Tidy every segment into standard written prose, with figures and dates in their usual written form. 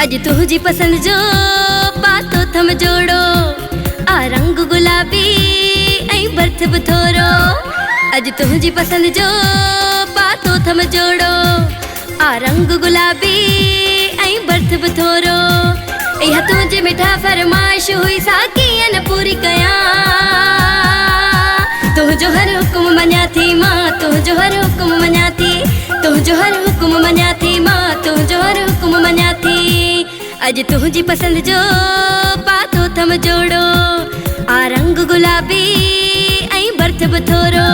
अज तुझी पसंद जो पातो थम जोड़ो आ रंग गुलाबी ऐं बर्थ बथोरो। अज तुझी पसंद जो पातो थम जोड़ो आ रंग गुलाबी ऐं बर्थ बथोरो। इहा तुझे मिठा फरमाइश हुई साकी न पूरी कया तुझो हर हुक्म मञा थी मां तुझो हर हुक्म मञा थी तुझो हर हुक्म मञा थी मां तुझो हर हुक्म मञा थी। अज तुझी पसंद जो पातो थम जोड़ो आ रंग गुलाबी ऐं बर्थ बथोरो।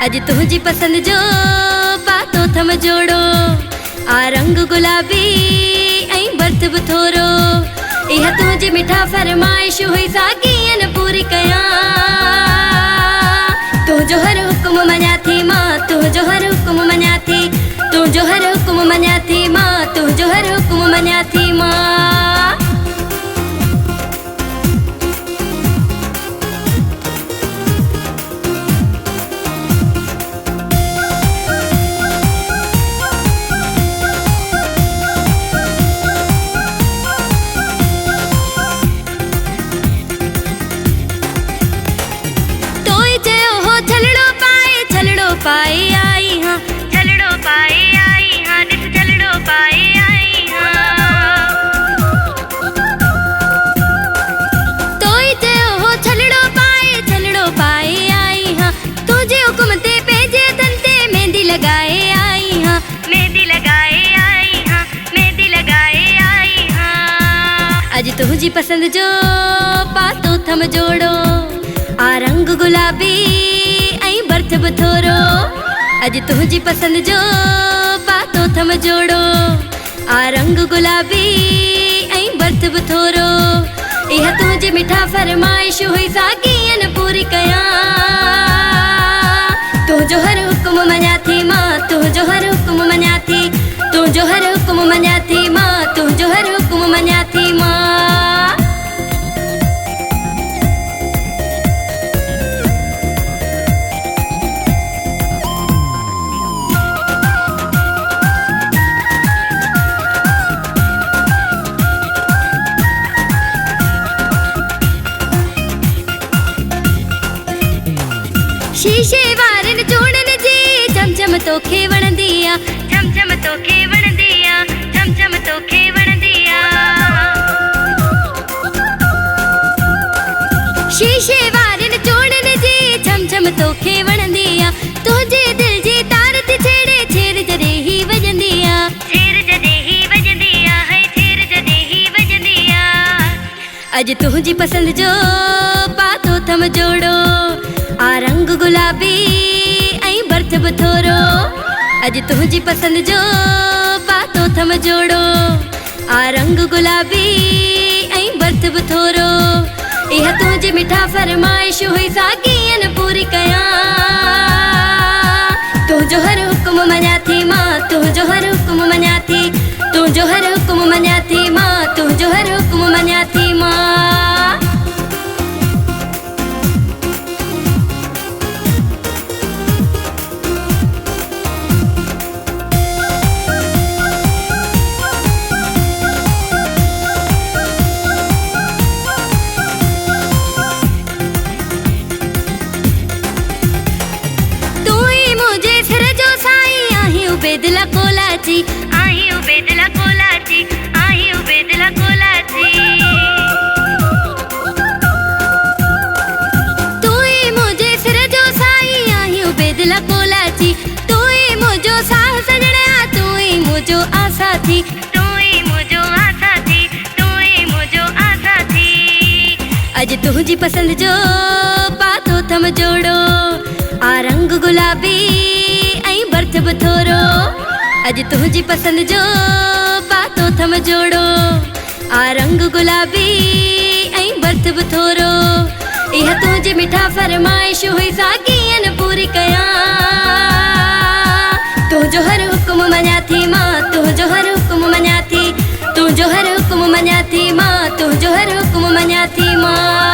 अज तुझी पसंद जो पातो थम जोड़ो आ रंग गुलाबी ऐं बर्थ बथोरो। इहा तुझी मिठा फरमाइश हुई साकी न पूरी कया तुझो हर हुक्म मञा थी मां तुझो हर हुक्म मञा थी तुझो हर हुक्म मञा थी मां तुझो हर हुक्म मञा थी मां। पाए आई हाँ छलड़ो पाए आई हाँ दिस छलड़ो पाए आई हाँ तोई ते हो छलड़ो पाए आई हाँ तुझे हुक्म ते पेजे तंते मेहंदी लगाए आई हाँ मेहंदी लगाए आई हाँ मेहंदी लगाए आई हाँ। अज तुझी पसंद जो पातो थम जोड़ो आ रंग गुलाबी ऐं बर्थ बथोरो। अज तुझी पसंद जो पातो थम जोड़ो आ रंग गुलाबी ऐं बर्थ बथोरो। इहा तुझे मिठा फरमाइश हुई साकी न पूरी कया तुझो हर हुक्म मञा थी मां तुझो हर हुक्म मञा थी तुझो हर हुक्म मञा थी मां तुझो हर हुक्म मञा थी मां। शीशे वारन चूड़न जी चमचम तोखे वणंदी आ चमचम तोखे वणंदी आ चमचम तोखे वणंदी आ। शीशे वारन चूड़न जी चमचम तोखे वणंदी आ तुझे दिल जी तार थी छेड़े छेड़ जदे ही वजंदी आ छेड़ जदे ही वजंदी आ है छेड़ जदे ही वजंदी आ। अज तुझी पसंद जो पातो थम जोड़ो आ रंग गुलाबी ऐं बर्थ बथोरो। अज तुझी पसंद जो पातो थम जोड़ो आ रंग गुलाबी ऐं बर्थ बथोरो। इहा तुझी मिठा फरमाइश हुई साकी न पूरी कया तुझो हर हुक्म मञा थी मां तुझो हर हुक्म मञा थी तुझो हर हुक्म मञा थी मां तुझो हर हुक्म मञा थी मां। उबेदला कोलाची आई उबेदला कोलाची आई उबेदला कोलाची तू ही मुझे सिर जो साई आई उबेदला कोलाची तू ही मुझो साह सजणा तू ही मुझो आसा थी तू ही मुझो आसा थी तू ही मुझो आसा थी। अज तुझी पसंद जो पातो थम जोड़ो आ रंग गुलाबी ऐं बर्थ बथोरो। अज तुझी पसंद जो पातो थम जोड़ो आ रंग गुलाबी ऐं बर्थ बथोरो। इहा तुझी मिठा फरमाइश हुई साकी न पूरी कया तुझो हर हुक्म मञा थी मां तुझो हर हुक्म मञा थी तुझो हर हुक्म मञा थी मां तुझो हर हुक्म मञा थी मां।